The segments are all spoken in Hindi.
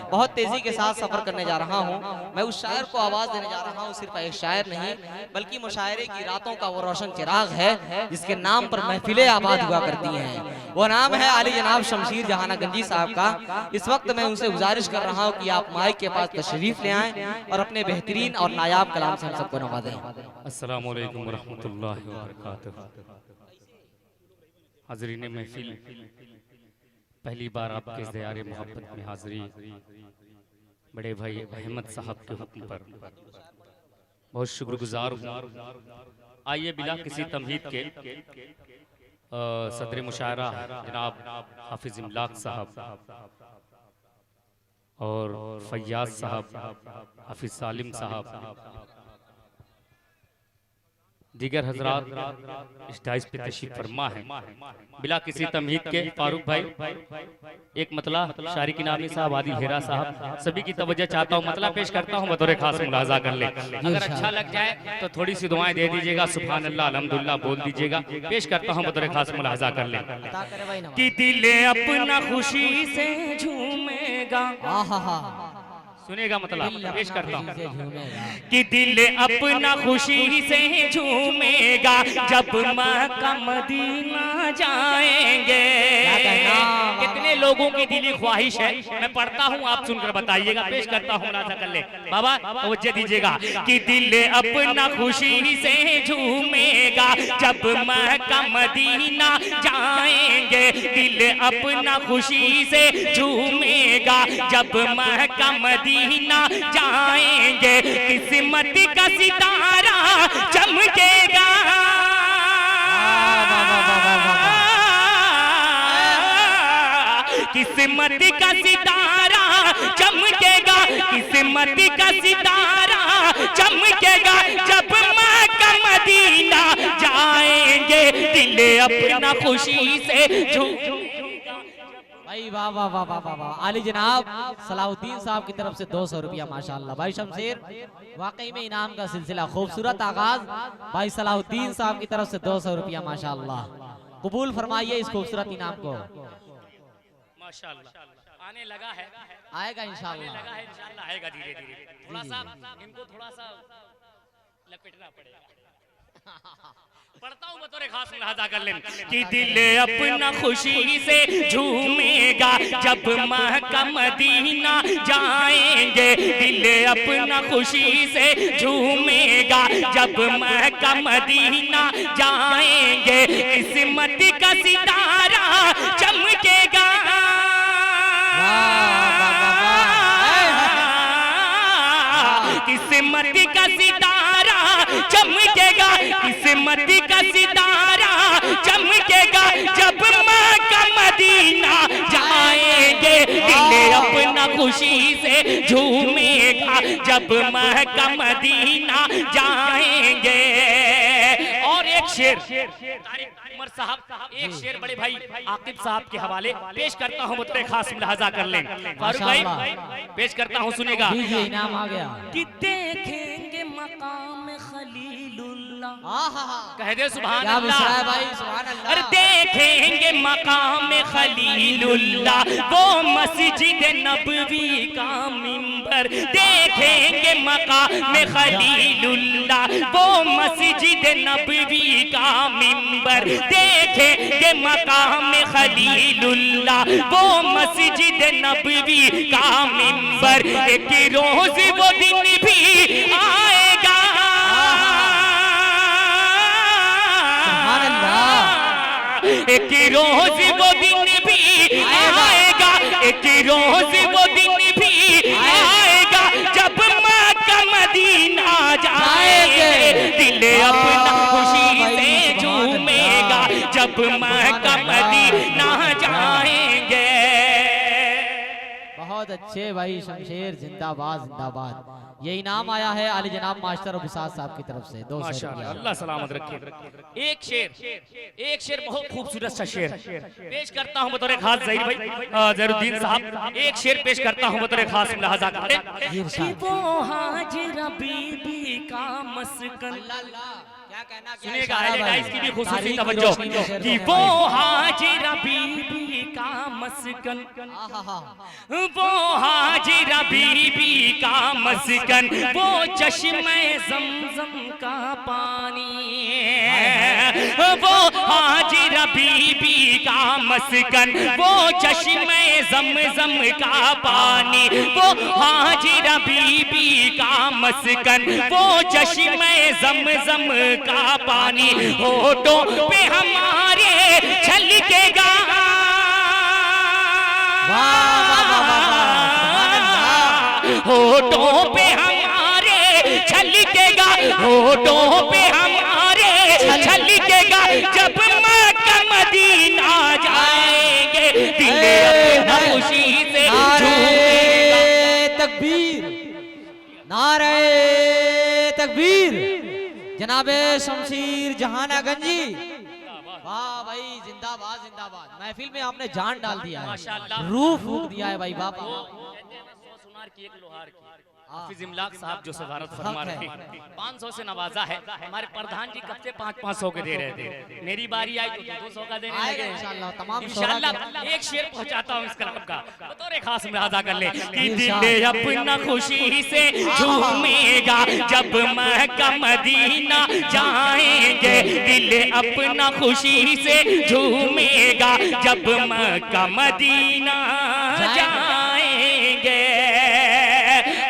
बहुत तेजी के साथ सफर करने जा रहा हूँ। मैं उस शायर को आवाज देने जा रहा हूँ, सिर्फ एक शायर नहीं बल्कि मुशायरे की रातों का वो रोशन चिराग है जिसके नाम पर महफिलें आबाद हुआ करती हैं। वो नाम है आली जनाब शमशीर जहाना गंजी साहब का। इस वक्त मैं उनसे गुजारिश कर रहा हूँ कि आप माइक के पास तशरीफ ले आएं और अपने बेहतरीन और नायाब कलाम से हम सबको नवाजें। अस्सलामु अलैकुम वरहमतुल्लाहि वबरकातुहू। हाज़रीन महफिल, पहली बार आपके ज़ियारे मोहब्बत में हाज़री बड़े भाई अहमद साहब के हुक्म पर बहुत शुक्रगुजार हूँ। आइए बिला किसी तमहीद के सदर मुशायरा जनाब हाफिज इमलाक साहब और फैयाज साहब, हाफिज सालिम साहब, दीगर हजरात इस डाइस पे तशरीफ फरमा है। बिला किसी तमहीद के फारूक भाई, एक मतला शारी की नामी साहब, आदि हेरा साहब, सभी की तवज्जो चाहता हूँ। मतला पेश करता हूँ, बतौर खास मुलाजा कर ले। अगर अच्छा लग जाए तो थोड़ी सी दुआएं दे दीजिएगा, सुभान अल्लाह अल्हम्दुलिल्लाह बोल दीजिएगा। पेश करता हूँ बतौर खास मुलाजा कर ले। कि दिल अपना खुशी से झूमेगा, सुनेगा मतलब पेश करता हूँ। कि दिल अपना खुशी से झूमेगा जब मक्का मदीना जाएंगे। कितने लोगों की दिली ख्वाहिश है, मैं पढ़ता हूँ आप सुनकर बताइएगा। पेश करता हूँ, मुलाजा कर ले बाबा, तवज्जो दीजिएगा। कि दिल अपना खुशी से झूमेगा जब मक्का मदीना जाएंगे। दिल अपना खुशी से झूमेगा जब मक्का मदीना जाएंगे। किस्मत का सितारा चमकेगा, किस्मत का सितारा चमकेगा, किस्मत का सितारा चमकेगा जब मक्का मदीना जाएंगे। दिल अपना खुशी से भाई वाह वाह वाह वाह वाह। आली जनाब सलाहुद्दीन साहब की तरफ से 200 रुपया माशाअल्लाह। भाई शमशेर, वाकई में इनाम का सिलसिला खूबसूरत आगाज। भाई सलाहुद्दीन साहब की तरफ से 200 रुपया माशाअल्लाह। कबूल फरमाइए इस खूबसूरत इनाम को। माशाअल्लाह आने लगा है, आएगा इंशाअल्लाह, लगा है इंशाअल्लाह आएगा धीरे धीरे। थोड़ा सा इनको थोड़ा सा लपेटना पड़ेगा। पढ़ता हूँ बतौर खास मुलाजा कर लें। कि दिल अपना खुशी से झूमेगा जब मक्का मदीना जाएंगे। दिल अपना खुशी से झूमेगा जब मक्का मदीना जाएंगे। किस्मत का सितारा चमकेगा, किस्मत का सितारा चमकेगा, किस्मत का सितारा चमकेगा जब मक्का मदीना जाएंगे। दिल अपना खुशी से झूमेगा जब मक्का मदीना जाएंगे। और एक शेर उमर साहब, एक शेर बड़े भाई आकिब साहब के हवाले पेश करता हूँ, बतौर खास मुलाजा कर लें। फारूक भाई पेश करता हूँ, सुनेगा। इनाम आ गया। कि देखेंगे मकाम खलीलुल्लाह, कह दे सुभान अल्लाह भाई, सुभान अल्लाह। अरे देखेंगे मकाम खलीलुल्लाह, वो मस्जिद नबवी का मिंबर। देखेंगे मकाम खलीलुल्लाह, वो मस्जिद नबवी का मिंबर। देखेंगे मकाम खलीलुल्लाह, वो मस्जिद नबवी का मिंबर। एक रोज वो दिन भी आएगा, एक रोज वो दिन भी आएगा, एक रोज वो दिन भी आएगा जब मक्का मदीना जाएंगे। दिल अपना खुशी से झूमेगा जब मक्का मदीना जाएंगे। बहुत अच्छे भाई शमशेर, जिंदाबाद जिंदाबाद। ये इनाम आया है आली जनाब मास्टर अबू साद साहब की तरफ से 200 रुपया। अल्लाह सलामत रखे। एक शेर बहुत खूबसूरत सा शेर पेश करता हूँ बतौर खास ज़हीर भाई ज़हीरुद्दीन साहब। एक शेर पेश करता हूँ बतौर खास मुलाजा कर लें। वो हाजिरा बीबी का मस्कन, सुनिएगा हाईलाइट की भी खुसूसी तवज्जो कि वो हाजिरा बीबी का मस्कन, वो हाजिरा बीबी का मस्कन, वो चश्मे ज़मज़म का पानी, वो हाजिरा बीबी का मस्कन, वो चश्मे ज़मज़म का पानी, वो हाजिरा बीबी का मस्कन, वो चश्मे ज़मज़म का पानी, होठों पे हमारे छलकेगा, होठों पे हमारे छलकेगा, होठों पे हमारे छलकेगा, जब मक्का मदीना जाएंगे दिल अपना खुशी से झूमेगा। तकबीर, नारे तकबीर, जनाबे शमशीर जहानागंजी, वाह भाई, जिंदाबाद जिंदाबाद। महफिल में आपने जान डाल दिया है, माशाल्लाह, रूह फूंक दिया है भाई बाप। सुनार की एक लोहार की हाफिज इमलाक साहब जो सदारत फरमा रहे हैं, 500 से नवाजा है। हमारे प्रधान जी कब से 500 के दे रहे थे, मेरी बारी आई तो 200 का देने लगे। इंशाल्लाह तमाम इंशाल्लाह एक शेर पहुंचाता हूं इस कलाम का, बतौर खास मुलाजा कर ले कि दिल अपना खुशी से झूमेगा जब मक्का मदीना जाएंगे, दिल अपना खुशी से झूमेगा जब मक्का मदीना जाएंगे।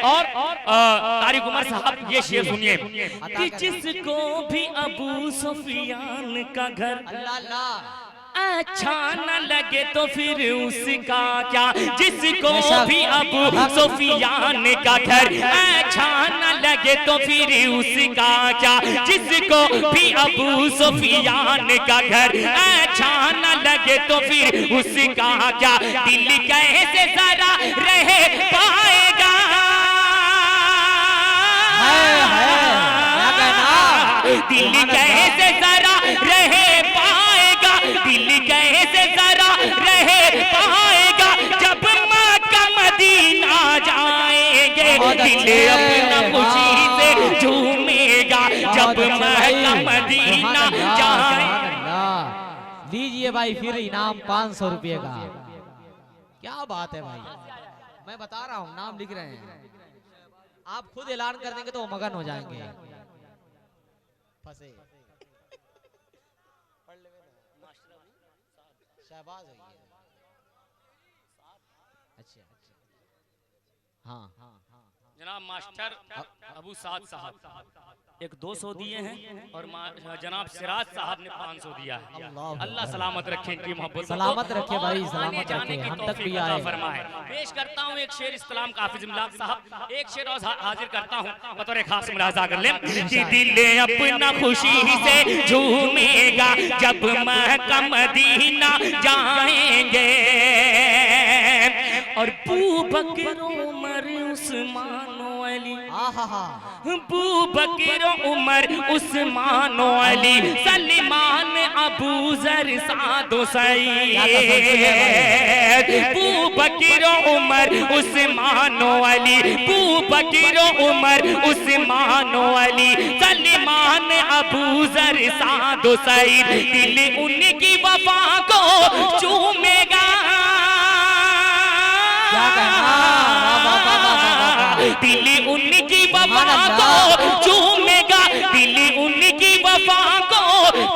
और तारिक उमर साहब ये शेर सुनिए कि जिसको भी अबू सुफियान का घर अच्छा न लगे तो फिर उसका क्या, जिसको भी अबू सुफियान का घर अच्छा न लगे तो फिर उसका क्या, जिसको भी अबू सुफियान का घर अच्छा न लगे तो फिर उसका क्या, दिल कैसे जरा रह पाएगा, दिल कैसे जरा रह पाएगा, दिल कैसे जरा रह पाएगा, जब मक्का मदीना जाएंगे दिल अपना खुशी से झूमेगा जब मक्का मदीना जाएंगे। लीजिए भाई फिर इनाम 500 रुपये का। क्या बात है भाई, मैं बता रहा हूँ, नाम लिख रहे हैं, आप खुद ऐलान कर देंगे तो वो मगन हो जाएंगे। फंसे शहबाज है ये। अच्छा हाँ हाँ हाँ जनाब मास्टर अबू साद साहब एक 200 दिए हैं और जनाब सिराज साहब ने 500 दिया है। अल्लाह सलामत रखे इनकी मोहब्बत, सलामत रखे भाई, सलामत जाने रखे, की हम तक तौफीक भी अता आए। फरमाए। पेश करता हूँ एक शेर इस्लाम का हाफिज इमलाक साहब, एक शेर और हाजिर करता हूँ बतौर खास मुलाजा कर ले कि दिल अपना खुशी से झूमेगा जब मक्का मदीना जाएंगे, और बू बकर उमर उस्मान अली, बू बकर उमर उस्मान अली, सलमान अबू जर सादो सईद, बू बकर उमर उस्मान अली, बू बकर उमर उस्मान अली, सलमान अबू जर सादो सईद, दिल उनकी वफा को चूमेगा, दिल उनकी वफा को चूमेगा, दिल उनकी वफा को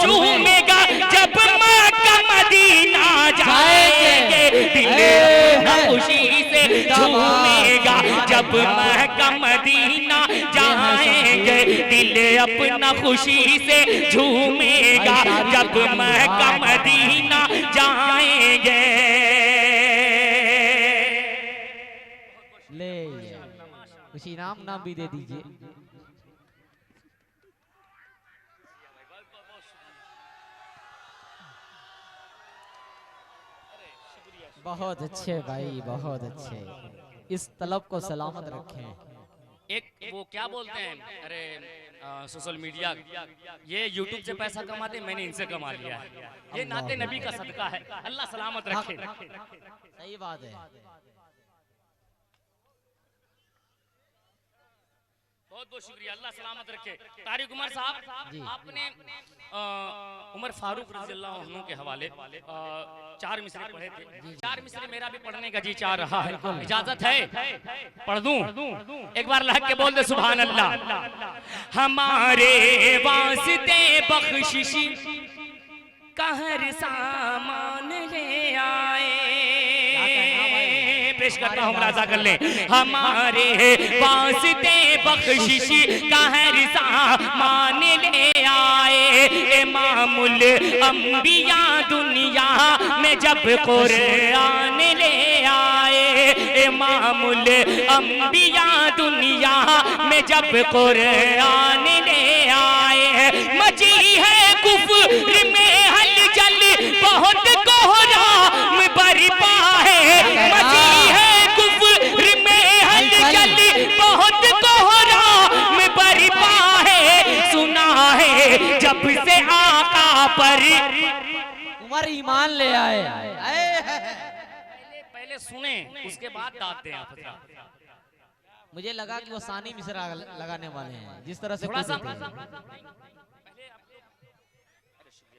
चूमेगा जब मक्का मदीना जाएंगे, दिल अपना खुशी से झूमेगा जब मक्का मदीना जाएंगे, दिल अपना खुशी से झूमेगा जब मक्का मदीना जाएंगे। कुछ इनाम नाम भी दे दीजिए। बहुत अच्छे भाई, बहुत अच्छे, इस तलब को सलामत रखें। एक वो क्या बोलते हैं, अरे सोशल मीडिया, ये यूट्यूब से पैसा कमाते, मैंने इनसे कमा लिया है, ये नाते नबी का सदका है, अल्लाह सलामत रखे। सही बात है। बहुत बहुत शुक्रिया, अल्लाह सलामत रखे। तारिक उमर साहब, आपने उमर फारूक रज़ियल्लाहु अन्हु के हवाले 4 मिसरे पढ़े थे। 4 मिसरे मेरा भी पढ़ने का जी चाह रहा है, इजाजत है? पढ़ दूं? एक बार लहक के बोल दे सुभान अल्लाह। हमारे वास्ते बख्शिश का हर सामान ले आए, पेश करता हूँ, मुलाजा कर ले। हमारे वास्ते बख्शिश का हर सामान ले आए, इमामुल अंबिया दुनिया में जब कुरान ले आए, इमामुल अंबिया दुनिया में जब कुरान ले आए। मची है कुफ्र में हलचल, बहुत कोहराम बरपा है। मची है कुफ्र में हलचल, बहुत कोहराम बरपा है। सुना है जब से आका पर उमर ईमान ले आए। पहले सुने उसके बाद दाद दें आप। मुझे लगा कि वो सानी मिसरा लगाने वाले हैं, जिस तरह से थोड़ा सा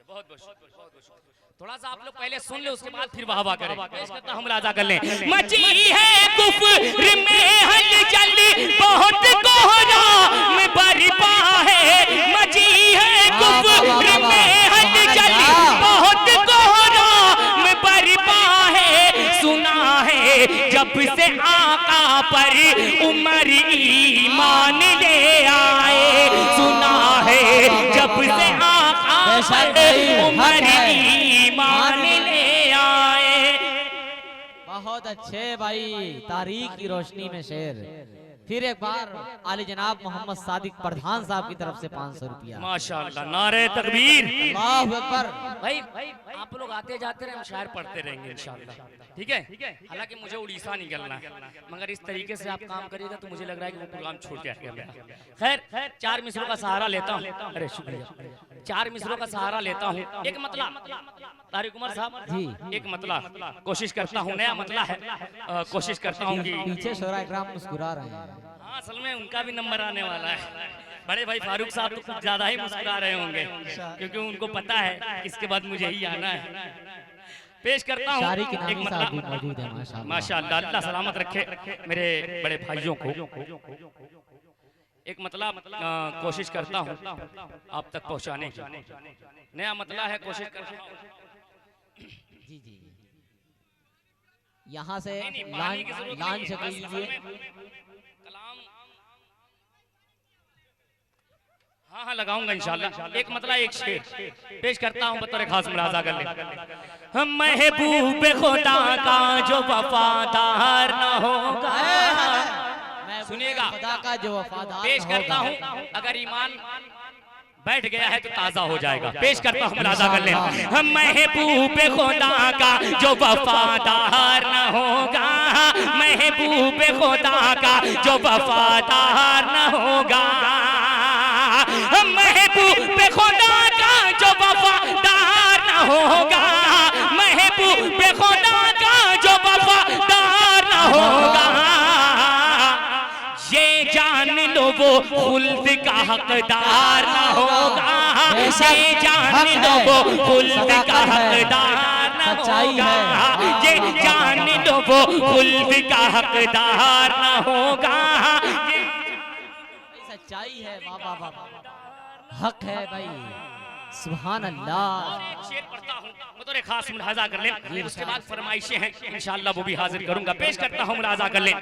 बहुत थोड़ा सा आप लोग पहले सुन ले, उसके बाद फिर वाह वाह करें। पेश करता हूं, मुलाजा कर लें। मची है कुफ्र में हलचल, बहुत कोहराम बरपा है। मची है कुफ्र में हलचल, बहुत कोहराम बरपा है। सुना है जब से आका पर उमर ईमान ले आए, सुना है जब से आका पर उमर ईमान ले आए। बहुत अच्छे भाई, तारीख की रोशनी में शेर। फिर एक बार आली जनाब मोहम्मद सादिक प्रधान साहब की तरफ से 500 रुपया। माशाअल्लाह, नारे तकबीर, अल्लाहु अकबर। भाई आप लोग आते जाते रहे, हम शायर पढ़ते रहेंगे इंशाअल्लाह, ठीक है? हालांकि मुझे उड़ीसा निकलना है, मगर इस तरीके से आप काम करिएगा तो मुझे लग रहा है कि वो प्रोग्राम छूट जाएगा मेरा। खैर 4 मिसरों का सहारा लेता हूँ। अरे शुक्रिया। 4 मिसरों का सहारा लेता हूँ। एक मतला तारिक उमर साहब जी, एक मतला कोशिश करता हूँ, नया मतला है, कोशिश करता हूँ कि पीछे शोरा इकराम मुस्कुरा रहे हैं। हाँ, असल में उनका भी नंबर आने वाला है। बड़े भाई फारूक साहब तो कुछ ज्यादा ही मुस्कुरा रहे होंगे, क्योंकि उनको पता है इसके बाद मुझे ही आना है। पेश करता हूँ एक मतलब। माशाअल्लाह, अल्लाह सलामत रखे मेरे बड़े भाइयों को। एक मतलब कोशिश करता हूँ आप तक पहुँचाने की। नया मतलब है, कोशिश करता हूँ। जी जी, यहाँ से लान से कीजिए। हाँ हाँ लगाऊंगा इंशाल्लाह। एक मतलब एक शेर पेश करता हूँ, बतौर खास मुलाजा कर ले। हम महबूब खुदा का जो वफादार न होगा, सुनिएगा, खुदा का जो वफादार पेश करता हूँ। अगर ईमान बैठ गया है तो ताजा हो जाएगा। पेश करता हूँ, मुलाजा कर ले। हम महबूब खुदा का जो वफादार न होगा, महबूब खुदा का जो वफादार न होगा, महबूब खुदा का जो वफादार न होगा, महबूब खुदा का जो वफादार न होगा, ये जान लो वो खुल्द का हकदार न होगा, ये जान लो वो खुल्द का हकदार न होगा, ये जान लो वो खुल्द का हकदार न होगा। सच्चाई है, वाह वाह, हक है भाई, सुभान अल्लाह। एक शेर पढ़ता हूँ, बतौर खास मुलाजा कर ले, उसके बाद फरमाइशें हैं इंशाअल्लाह वो भी हाजिर करूंगा। पेश करता हूँ, मुलाजा कर ले।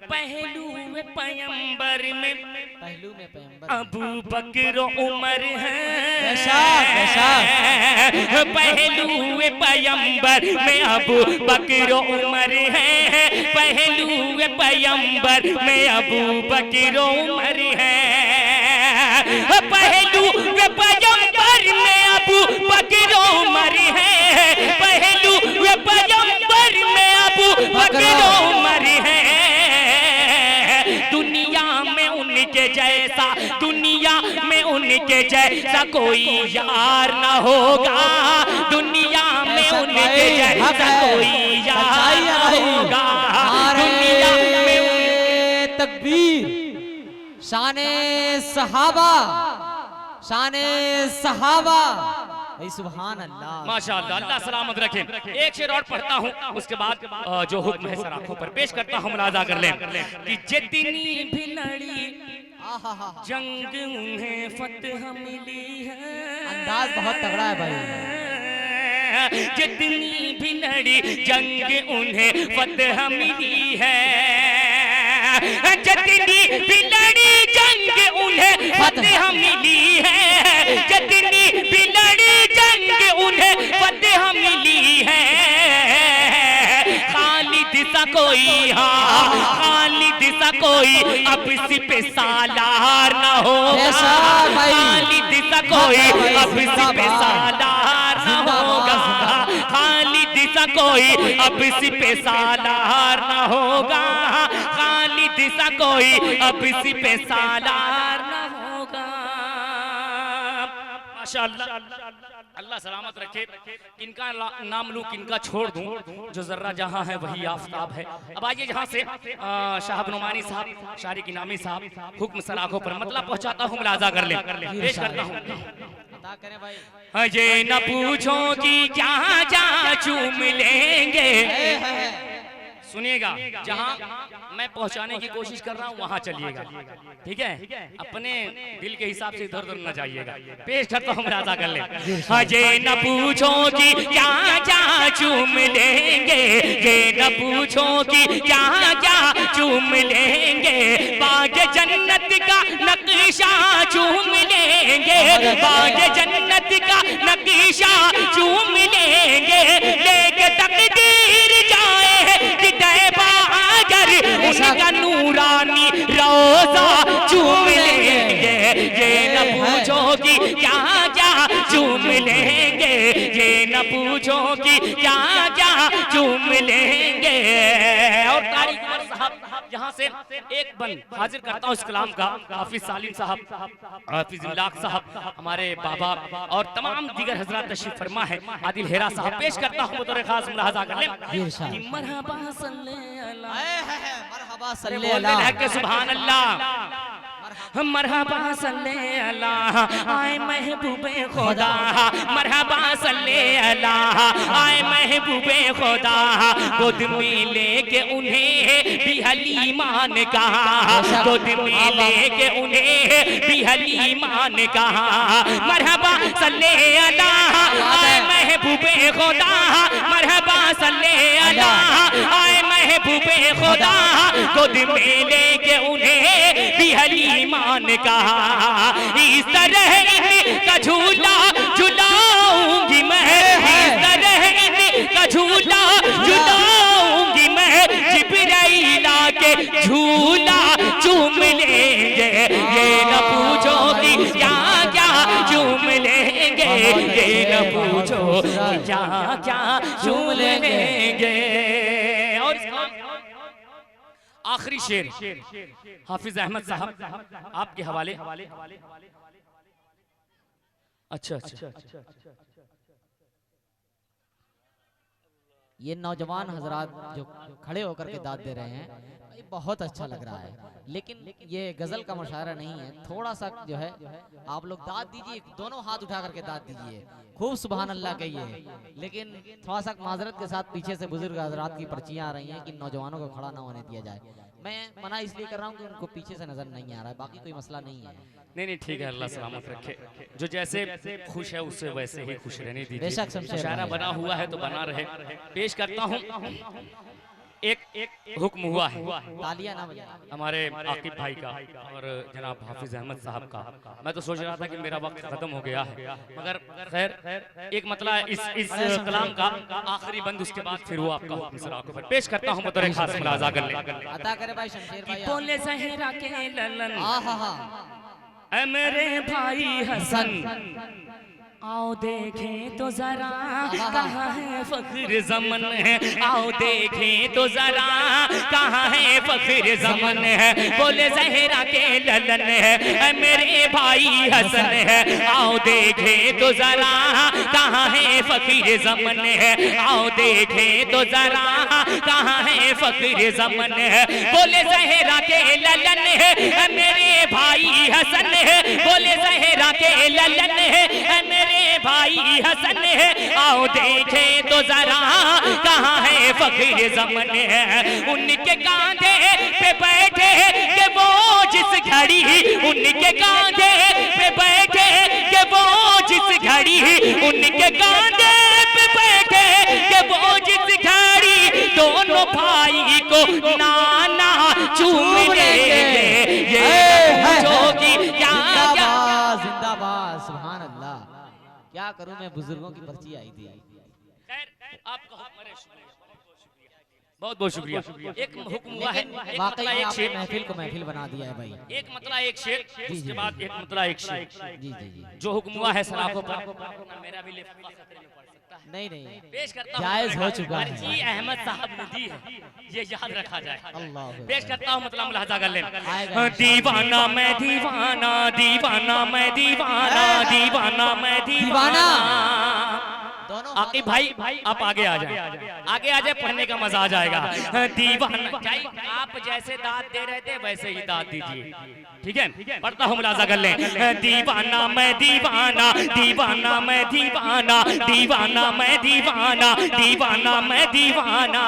पहलू में पैगंबर में अबू बकर उमर है, पहलू में पैगंबर में अबू बकर उमर है, पहलू में पैगंबर में अबू बकर उमर है, पहलू में पैगंबर में अबू बकर उमर है, पहलू में पैगंबर में अबू बकर उमर है। दुनिया में उनके जैसा, दुनिया में उनके जैसा कोई यार न होगा, दुनिया में उनके जैसा कोई यार न होगा, दुनिया में। तकबीर, शाने सहाबा, शाने सहाबा। भाई सुभान अल्लाह, माशाअल्लाह, अल्लाह सलामत रखे। एक शेर और पढ़ता हूँ, उसके बाद जो हुक्म है सर आंखों पर पेश करता हूँ, मुलाजा कर लें कि जितनी भी लड़ी जंग उन्हें फतह मिली है। अंदाज बहुत तगड़ा है भाई। जितनी भी लड़ी जंग उन्हें फतह मिली है, जितनी भी लड़ी जंग उन्हें फतह मिली है, जितनी भी लड़ी जंग उन्हें फतह मिली है। खालिद सा कोई, हाँ खालिद सा कोई अब इसी पे सालार न होगा, खालिद सा कोई अब इसी पे सालार न होगा, खालिद सा कोई अब इसी पे सालार न होगा, खालिद सा कोई अब इसी पे सालार न होगा। माशाअल्लाह, अल्लाह सलामत रखे। किनका नाम लूं, किनका छोड़ दूं, जो जर्रा जहां है वही आफताब है। अब आइए जहां से शाहब नुमानी साहब, शारी की नामी साहब, हुक्म सर आंखों पर मतलब पहुंचाता हूं, मुलाजा कर ले, पेश करता हूं। अजय न पूछो कि क्या जा चूम लेंगे, सुनिएगा, जहां मैं पहुंचाने की कोशिश कर रहा हूं वहां चलिएगा, ठीक है, अपने दिल के हिसाब से इधर उधर न जाइएगा। पेश करता हूं, मुलाजा कर ले। अजय न पूछो कि क्या क्या चूम लेंगे, ये न पूछो कि क्या क्या चूम लेंगे, बाग जन्नत का नक्शा चूम लेंगे, बाग जन्नत का नक्शा चूम लेंगे, लेके तकदीर जाए उनका नूरानी रोजा चूम लेंगे, ये न पूछो कि क्या क्या चूम लेंगे, ये न पूछो कि क्या क्या चूम लेंगे। और तारीख साहब यहाँ से एक बंद हाजिर करता हूँ इस कलाम का, हाफिज सालिम साहब, हाफिज इमलाक साहब, हमारे बाबा और तमाम दीगर हजरात तशरीफ फरमा है, आदिल हेरा साहब, पेश करता हूँ बतौर खास मुलाहजा कर लें। मरहबा सल्ले अल्लाह के सुभान अल्लाह, मरहबा सल्ले अल्लाह, आए महबूबे खुदा, मरहबा सल्ले अल्लाह, आए महबूबे खुदा, गोद में लेके उन्हें भी हलीमान कहा, गोद में लेके उन्हें भी हलीमान कहा, मरहबा सल्ले अल्लाह, आए महबूबे खुदा, मरहबा सल्ले अल्लाह, आए महबूबे खुदा, गोद में लेके उन्हें भी हलीमान कहा, इस तरह इनका झूला झुलाऊंगी मैं, इस तरह इनका झूला झुलाऊंगी मैं, जिब्राइल के झूला चूम लेंगे, ये न पूछो कि क्या क्या चूम लेंगे, ये न पूछो कि क्या क्या चूम लेंगे। और आखिरी शेर हाफिज अहमद साहब आपके हवाले। अच्छा अच्छा, ये नौजवान हजरात जो खड़े होकर के दाद दे रहे हैं, बहुत अच्छा लग रहा है, लेकिन ये गजल का मुशायरा नहीं है, थोड़ा सा जो है आप लोग दाद दीजिए, दोनों हाथ उठा करके दाद दीजिए, खूब सुभान अल्लाह कहिए, लेकिन थोड़ा सा माजरत के साथ पीछे से बुजुर्ग हजरात की पर्चियां आ रही हैं कि नौजवानों को खड़ा ना होने दिया जाए। मैं मना इसलिए कर रहा हूँ कि उनको पीछे से नजर नहीं आ रहा है, बाकी कोई मसला नहीं है। नहीं ठीक है, अल्लाह सलामत रखे, जो जैसे खुश है उससे वैसे ही खुश रहने दीजिए, बेशक मुशायरा बना हुआ है तो बना रहे। पेश करता हूँ, एक हुक्म हुआ है तालियां ना बजाएं हमारे आकिब भाई का और जनाब हाफिज अहमद साहब का। मैं तो सोच रहा था कि मेरा वक्त खत्म हो गया है, मगर खैर एक मतलब इस कलाम का आखिरी बंद, उसके बाद फिर वो आपका हुक्म सर आंखों पर पेश करता हूं बतौर खास मुलाजा कर ले। अता करे भाई शमशेर भाई, बोले ज़हरा के ललन आहा ऐ मेरे भाई हसन, आओ देखें तो जरा कहाँ है फख्र ज़मन है, आओ देखें तो जरा कहाँ है फख्र ज़मन है। बोले ज़हरा के ललन है मेरे भाई हसन है, आओ देखें तो जरा कहाँ है फख्र ज़मन है, आओ देखें तो जरा कहाँ है फख्र ज़मन है। बोले ज़हरा के ललन है है मेरे भाई हसन है, बोले ज़हरा के ललन है मेरे भाई हसन है, आओ देखे तो जरा कहाँ है फकीर ज़मन है, उनके कांधे पे बैठे के वो जिस घड़ी, उनके कांधे पे बैठे के वो जिस घड़ी, उनके कांधे पे बैठे के वो जिस घड़ी, दोनों भाई को नाना चूम लेंगे ये जोगी। जिंदाबाद जिंदाबाद, सुभान अल्लाह। क्या करूं मैं, बुजुर्गों की पर्ची आई थी। आपका बहुत बहुत शुक्रिया। एक हुक्म हुआ है, एक वाकई मतला एक शेर, महफिल को महफिल बना दिया है भाई। एक मतला एक शेर, उसके बाद एक मतला एक शेर। जी जी जी, जो हुक्म हुआ है सराफों पर, मेरा भी लिफाफा खतरे में पड़ सकता है। नहीं पेश करता हूं, जायज हो चुका है। अर्जी अहमद साहब ने दी है, ये याद रखा जाए। अल्लाह पेश करता हूँ, मतलब मुलाहजा कर लें। आएगा। दीवाना मैं दीवाना, दीवाना मैं दीवाना, दीवाना मैं दीवाना। आकिब भाई आप आगे आ जाएं, आगे आ जाए, पढ़ने का मजा आ जाएगा। दीवाना आप जैसे दाद दे रहे थे वैसे ही दाद दीजिए, ठीक है। पढ़ता हूँ, मुलाजा कर लें। दीवाना मैं दीवाना, दीवाना मैं दीवाना, दीवाना मैं दीवाना, दीवाना मैं दीवाना,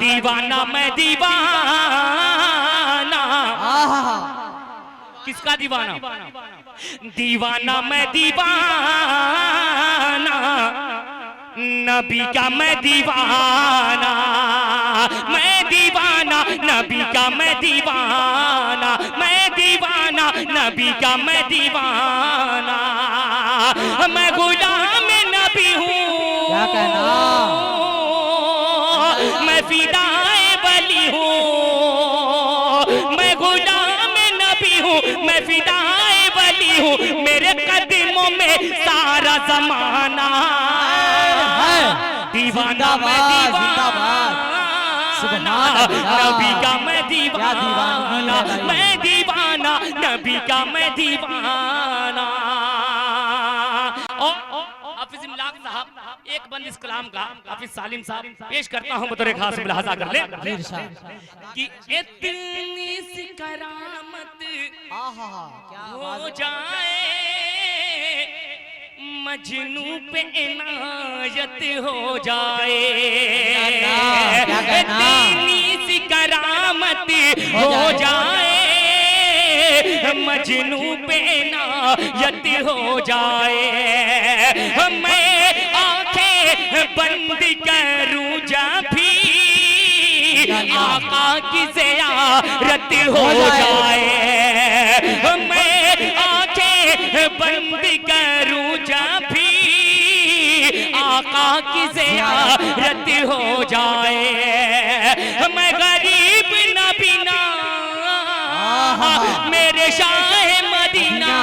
दीवाना मैं दीवाना। किसका दीवाना? दीवाना मैं दीवाना, नबी का मैं दीवाना, मैं दीवाना नबी का मैं दीवाना, मैं दीवाना नबी का मैं दीवाना, मैं गुलाम नबी हूँ। क्या कहना? मैं फिदाए वली हूँ, मैं गुलाम नबी हूँ, मैं फिदाए वली हूँ, मेरे कदमों में सारा जमाना। दीवाना मैं दीवाना, नबी का मैं दीवाना, मैं दीवाना नबी का मैं दीवाना। हाफिज इमलाक साहब, एक बंद इस कलाम का हाफिज सालिम साहब पेश करता हूँ, बतौर खास मुलाहजा कर ले कि इतनी सी करामत हो जाए, मजनू पे इनायत हो जाए, इतनी सी करामत हो जाए, मजनू पे इनायत हो जाए, मैं आंखें बंद करूं जब भी आका की ज़ियारत हो जाए, मैं आंखें बंद करूं जब भी आका की ज़ियारत हो जाए, मैं गरीब न बिना मेरे शाह मदीना,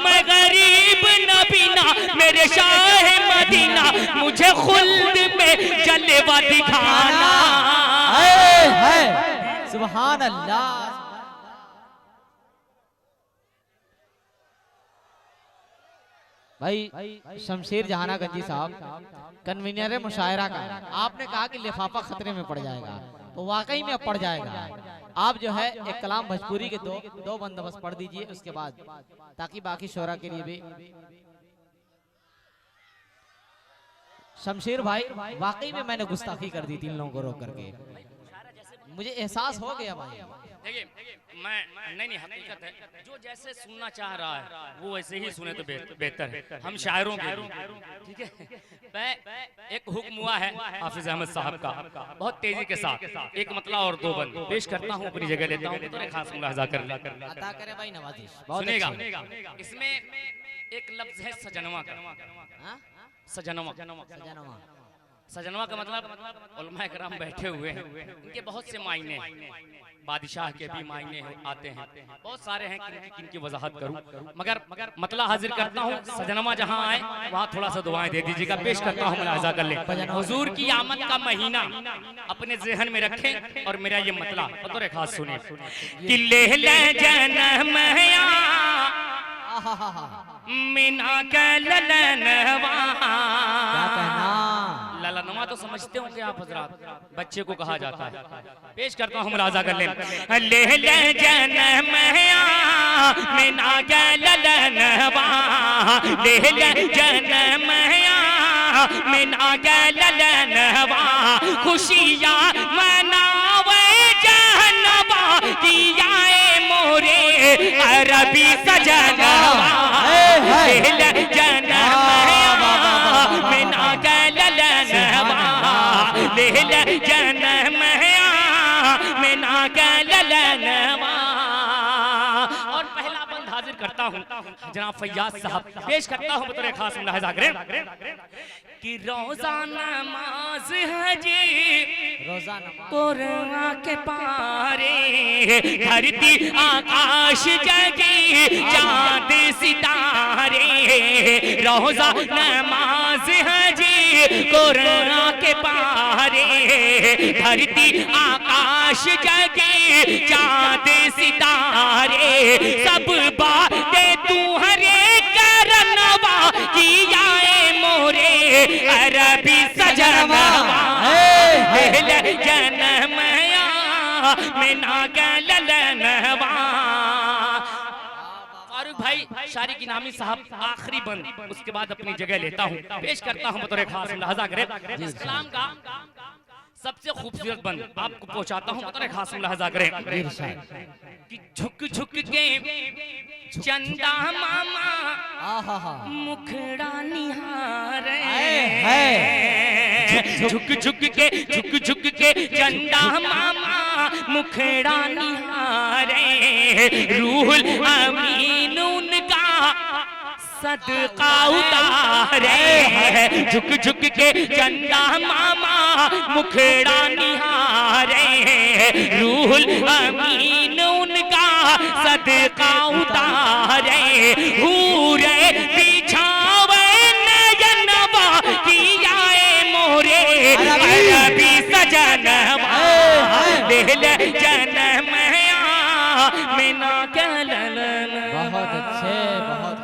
मैं गरीब न बिना मेरे शाह मदीना, मुझे खुल्द में जलवा दिखाना। है सुभान अल्लाह। भाई शमशेर जहाना गंजी साहब, कन्वीनर मुशायरा का, आपने कहा कि लिफाफा खतरे में पड़ जाएगा, तो वाकई में अब पड़ जाएगा। आप जो है एक कलाम भोजपुरी के दो बंदोबस्त पढ़ दीजिए उसके बाद, ताकि बाकी शोरा के लिए भी। शमशेर भाई, वाकई में मैंने गुस्ताखी कर दी 3 लोगों को रोक करके, मुझे एहसास हो गया भाई। देखिए मैं नहीं हकीकत है, जो जैसे सुनना चाह रहा है वो वैसे ही सुने तो बेहतर है, हम शायरों के, ठीक है। एक हुक्म हुआ है हाफिज अहमद साहब का, बहुत तेजी के साथ एक मतला और 2 बंद पेश करता हूँ, अपनी जगह लेता हूँ, तो खास मुलाहजा कर ले, अता करे भाई नवाजिश। सुनेगा। इसमें एक लफ्ज है सजनवा का, सजनवा। सजनवा का मतलब उलमा कराम बैठे हुए हैं, उनके बहुत से मायने, बादशाह के भी मायने आते हैं, बहुत सारे हैं, किनकी वजाहत करूं, मगर मतला हाजिर करता हूं। सजनवा जहां आए वहां थोड़ा सा दुआएं दे दीजिएगा, पेश करता हूं, मुलाहजा कर ले। हुजूर की आमद का महीना अपने ज़हन में रखें और मेरा ये मतला बतौर खास सुने कि ले जन्म मिना के ललनवा, लाला नमा तो समझते होंगे आप हजरात, बच्चे को कहा जाता है। पेश करता हूँ मुलाजा कर ले ले जन्म में ना ललनवा, ले जन्म में ना ललनवा, खुशियाँ मनावे जहनवा, किया मोरे अरबी सजनवा, ले जन्म में ना ललनवा, ले जन्म में ना ललनवा। और पहला बंद हाजिर करता हूँ जनाब फैयाज साहब, पेश करता हूँ बतौर खास मुलाहिजा करें कि रोजा नमाज है जी, रोजा नमाज कुरान के पारे, धरती आकाश जगी चांद सितारे, रोजा नमाज है जी कुरान के पारे, धरती आकाश जगी चांद सितारे, सब बातें तू हरे करनवा, किया मोरे अरबी सजनवा, ले जन्म में ना ललनवा। फारूक भाई शारी की नामी साहब आखिरी बंद, उसके बाद अपनी जगह लेता हूँ, पेश करता हूँ बतौर खास मुलाहिजा करें इस कलाम का सबसे खूबसूरत बंद आपको पहुंचाता हूँ बतौर खास मुलाहिजा करें कि झुक झुक के चंदा मामा मुखड़ा निहारे, झुक के चंदा मामा मुखड़ा निहारे, रूहुल अमीन उनका सदका उतारे, झुक के चंदा मामा मुखड़ा निहारे, रूहुल अमीन उनका सदका उतारे, हूरे बिछावे नयनवा, किया मोरे अरबी सजनवा, ले जन्म में ना ललन। बहुत अच्छे, बहुत